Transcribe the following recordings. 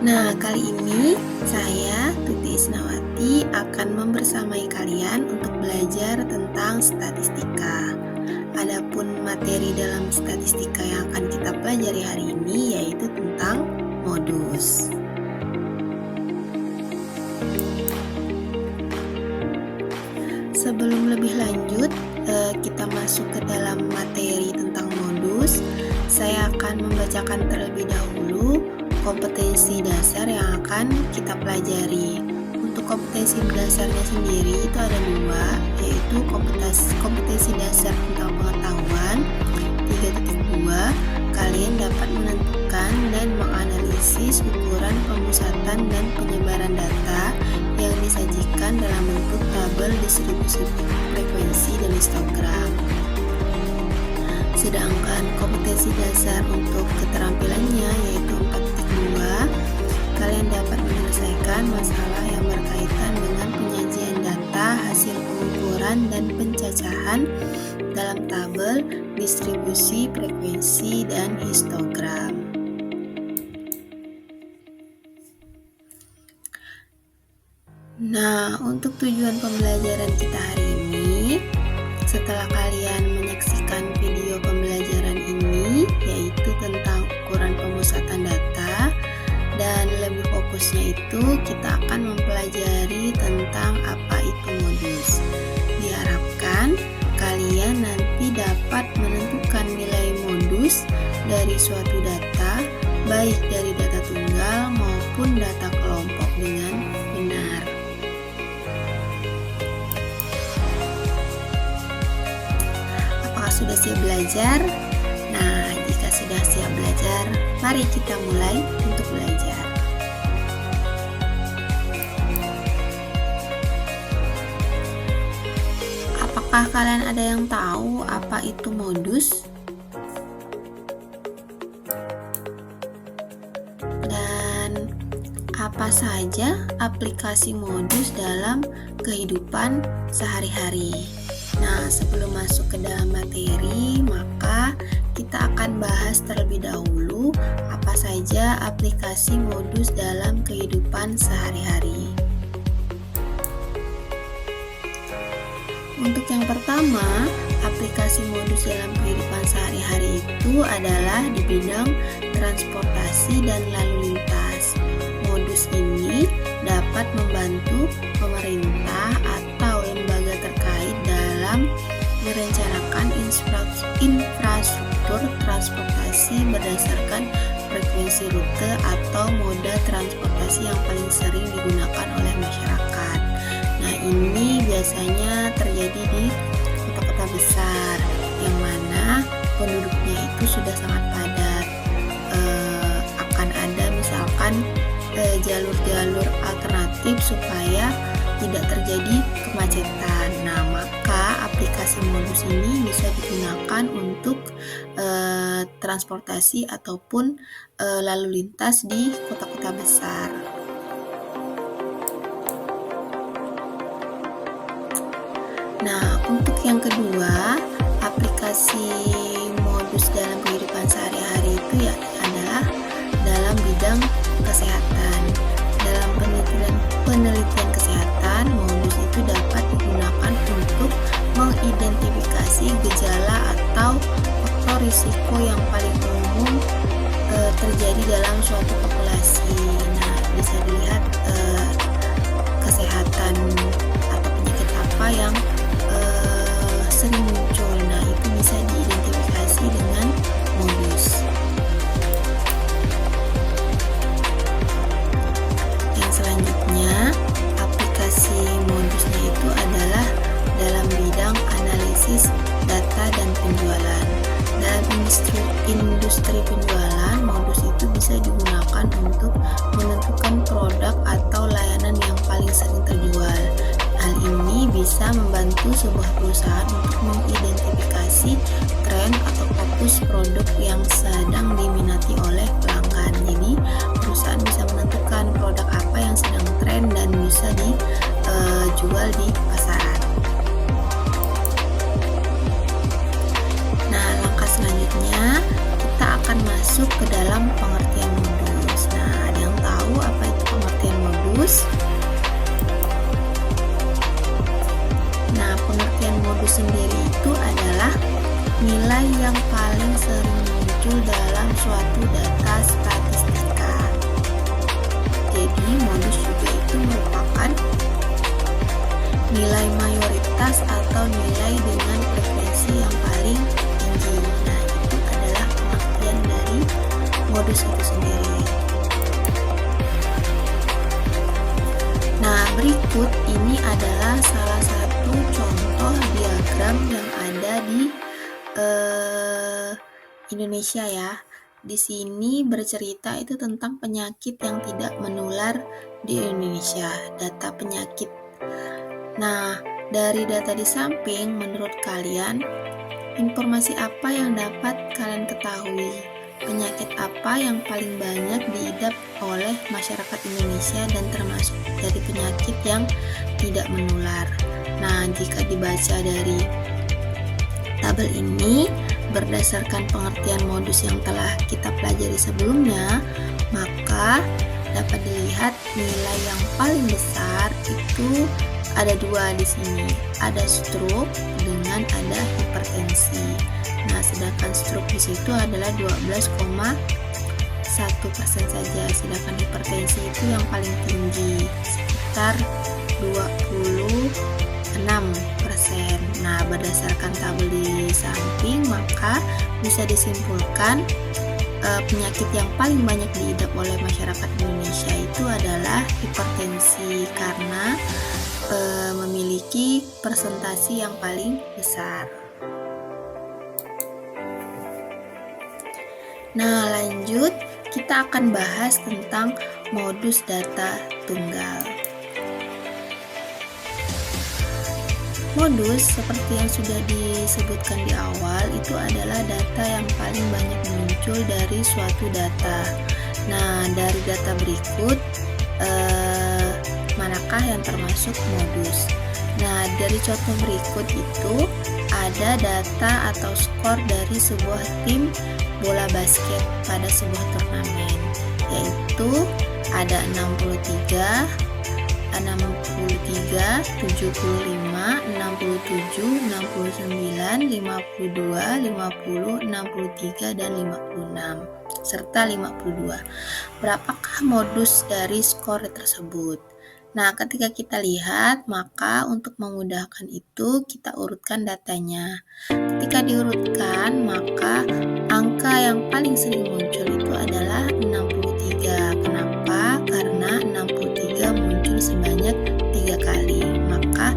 Nah, kali ini saya, Tuti Isnawati, akan membersamai kalian untuk belajar tentang statistika. Adapun materi dalam statistika yang akan kita pelajari hari ini yaitu tentang modus. Sebelum lebih lanjut, kita masuk ke dalam materi tentang modus. Saya akan membacakan terlebih dahulu kompetensi dasar yang akan kita pelajari. Untuk kompetensi dasarnya sendiri itu ada dua, yaitu kompetensi dasar tentang pengetahuan 3.2. Kalian dapat menentukan dan menganalisis ukuran pemusatan dan penyebaran data yang disajikan dalam bentuk tabel distribusi frekuensi dan histogram. Sedangkan kompetensi dasar untuk keterampilannya yaitu 4.2, kalian dapat menyelesaikan masalah yang berkaitan dengan penyajian data hasil pengukuran dan pencacahan dalam tabel distribusi frekuensi dan histogram. Nah, untuk tujuan pembelajaran kita hari ini, setelah kalian menyaksikan video pembelajaran ini, yaitu tentang ukuran pemusatan data, dan lebih fokusnya itu kita akan mempelajari tentang apa itu modus. Diharapkan kalian nanti dapat menentukan nilai modus dari suatu data, baik dari data tunggal maupun data kelompok dengan benar. Apakah sudah siap belajar? Nah, jika sudah siap belajar, mari kita mulai untuk belajar. Apakah kalian ada yang tahu apa itu modus? Dan apa saja aplikasi modus dalam kehidupan sehari-hari? Nah, sebelum masuk ke dalam materi, maka kita akan bahas terlebih dahulu apa saja aplikasi modus dalam kehidupan sehari-hari. Untuk yang pertama, aplikasi modus dalam kehidupan sehari-hari itu adalah di bidang transportasi dan lalu lintas. Modus ini dapat membantu pemerintah atau lembaga terkait dalam merencanakan infrastruktur transportasi berdasarkan frekuensi rute atau moda transportasi yang paling sering digunakan oleh masyarakat. Nah, ini biasanya terjadi di kota-kota besar yang mana penduduknya itu sudah sangat padat. Akan ada misalkan jalur-jalur alternatif supaya tidak terjadi kemacetan. Nah, maka aplikasi modus ini bisa digunakan untuk transportasi ataupun lalu lintas di kota-kota besar. Nah, untuk yang kedua, aplikasi modus dalam kehidupan sehari-hari itu ya adalah dalam bidang kesehatan. Dalam penelitian kesehatan, modus itu dapat digunakan untuk mengidentifikasi gejala atau faktor risiko yang paling umum terjadi dalam suatu populasi. Nah, bisa dilihat kesehatan atau penyakit apa yang sering muncul. Nah, itu bisa diidentifikasi dengan modus. Yang selanjutnya, aplikasi modusnya itu adalah dalam bidang analisis data dan penjualan. Dalam industri penjualan, modus itu bisa digunakan untuk menentukan produk atau layanan yang paling sering terjual. Hal ini bisa membantu sebuah perusahaan untuk mengidentifikasi tren atau fokus produk yang sedang diminati oleh pelanggan. Jadi, perusahaan bisa menentukan produk apa yang sedang tren dan bisa dijual di pasaran. Nah, langkah selanjutnya kita akan masuk ke dalam pengertian modus. Nah, ada yang tahu modus. Nah, pengertian modus sendiri itu adalah nilai yang paling sering muncul dalam suatu data statistika. Jadi, modus juga itu merupakan nilai mayoritas atau nilai dengan frekuensi yang paling tinggi. Nah, itu adalah pengertian dari modus itu sendiri. Nah, berikut ini adalah salah satu contoh diagram yang ada di Indonesia ya. Di sini bercerita itu tentang penyakit yang tidak menular di Indonesia, data penyakit. Nah, dari data di samping, menurut kalian, informasi apa yang dapat kalian ketahui? Penyakit apa yang paling banyak diidap oleh masyarakat Indonesia dan termasuk dari penyakit yang tidak menular? Nah, jika dibaca dari tabel ini, berdasarkan pengertian modus yang telah kita pelajari sebelumnya, maka dapat dilihat nilai yang paling besar itu ada dua di sini, ada stroke dengan ada hipertensi. Nah, sedangkan stroke di situ adalah 12,1% saja, sedangkan hipertensi itu yang paling tinggi, sekitar 26%. Nah, berdasarkan tabel di samping, maka bisa disimpulkan penyakit yang paling banyak diidap oleh masyarakat Indonesia itu adalah hipertensi karena memiliki persentase yang paling besar. Nah, lanjut kita akan bahas tentang modus data tunggal. Modus seperti yang sudah disebutkan di awal itu adalah data yang paling banyak muncul dari suatu data. Nah, dari data berikut manakah yang termasuk modus? Nah, dari contoh berikut itu ada data atau skor dari sebuah tim bola basket pada sebuah turnamen, yaitu ada 63, 75, 67, 69, 52, 50, 63, dan 56, serta 52. Berapakah modus dari skor tersebut? Nah, ketika kita lihat, maka untuk memudahkan itu kita urutkan datanya. Ketika diurutkan, maka angka yang paling sering muncul itu adalah 63. Kenapa? Karena 63 muncul sebanyak 3 kali. Maka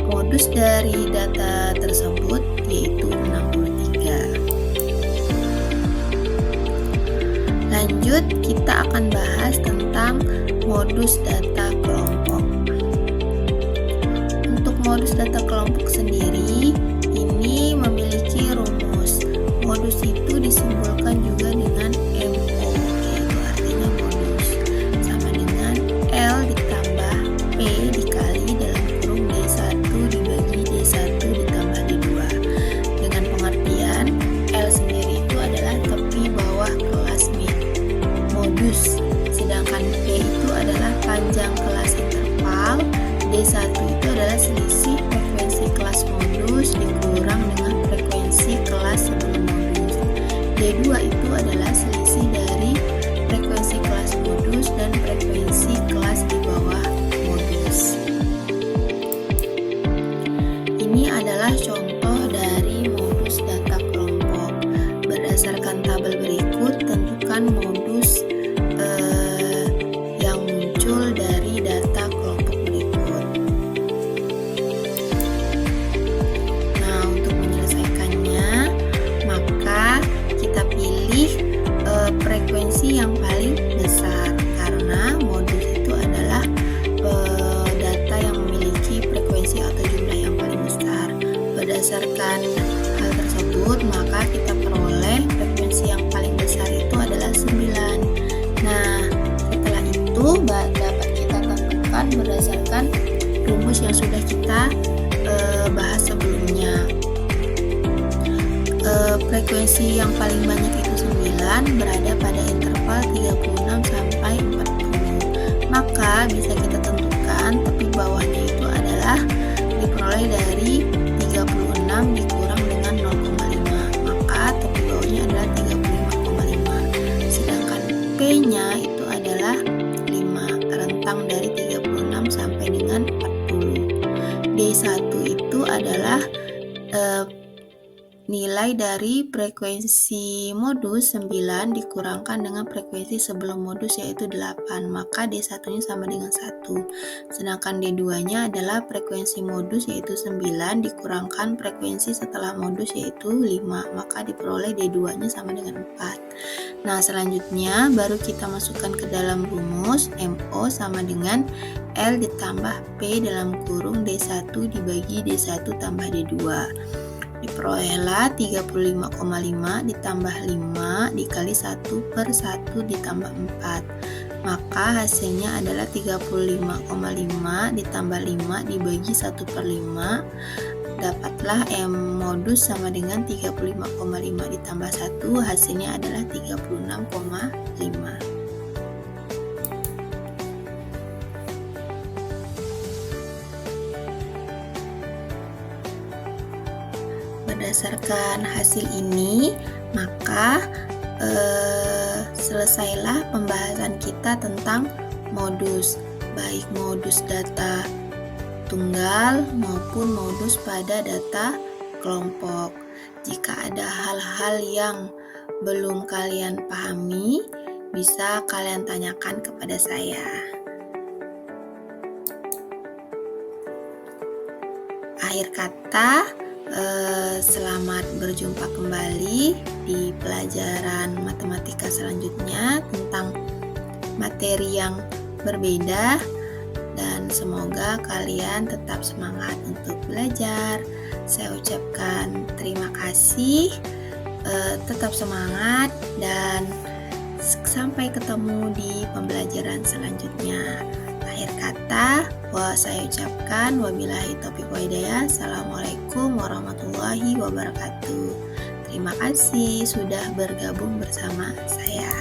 modus dari data tersebut yaitu 63. Lanjut, kita akan bahas tentang modus data kelompok. Untuk modus data kelompok sendiri, ini memiliki rumus. Modus itu disimbolkan juga dengan MO, yaitu artinya modus, sama dengan L ditambah P dikali dalam kurung D1 dibagi D1 ditambah D2. Dengan pengertian, L sendiri itu adalah tepi bawah kelas modus, sedangkan P itu adalah panjang kelas interval, D1 itu adalah selisih frekuensi kelas modus dikurang dengan frekuensi kelas sebelum modus, D2 itu adalah selisih dari frekuensi kelas modus dan frekuensi kelas di bawah modus. Ini adalah contoh dari modus data kelompok. Berdasarkan tabel berikut, tentukan modus yang muncul dari data kelompok berikut. Nah, untuk menyelesaikannya, maka kita pilih frekuensi yang paling besar karena modus itu adalah data yang memiliki frekuensi atau jumlah yang paling besar. Berdasarkan hal tersebut, maka kita peroleh frekuensi yang paling besar itu adalah 9. Nah, setelah itu dapat kita tentukan berdasarkan rumus yang sudah kita bahas sebelumnya. Frekuensi yang paling banyak itu 9, berada pada interval 36 sampai 40. Maka maka bisa kita tentukan tepi bawahnya itu adalah diperoleh dari 36 dikurang dengan 0,5, maka tepi bawahnya adalah 35,5. Sedangkan P-nya itu adalah 5, rentang dari 36 sampai dengan 40. D1 itu adalah nilai dari frekuensi modus 9 dikurangkan dengan frekuensi sebelum modus yaitu 8, maka D1-nya sama dengan 1. Sedangkan D2-nya adalah frekuensi modus yaitu 9 dikurangkan frekuensi setelah modus yaitu 5, maka diperoleh D2-nya sama dengan 4. Nah, selanjutnya baru kita masukkan ke dalam rumus MO sama dengan L ditambah P dalam kurung D1 dibagi D1 tambah D2. Diperolehlah 35,5 ditambah 5 dikali 1 per 1 ditambah 4, maka hasilnya adalah 35,5 ditambah 5 dibagi 1 per 5, dapatlah M modus sama dengan 35,5 ditambah 1, hasilnya adalah 36,5. Berdasarkan hasil ini, maka selesailah pembahasan kita tentang modus, baik modus data tunggal maupun modus pada data kelompok. Jika ada hal-hal yang belum kalian pahami, bisa kalian tanyakan kepada saya. Akhir kata, selamat berjumpa kembali di pelajaran matematika selanjutnya tentang materi yang berbeda, dan semoga kalian tetap semangat untuk belajar. Saya ucapkan terima kasih, tetap semangat, dan sampai ketemu di pembelajaran selanjutnya. Akhir kata, saya ucapkan wabillahi taufiq wa hidayah. Assalamualaikum warahmatullahi wabarakatuh. Terima kasih sudah bergabung bersama saya.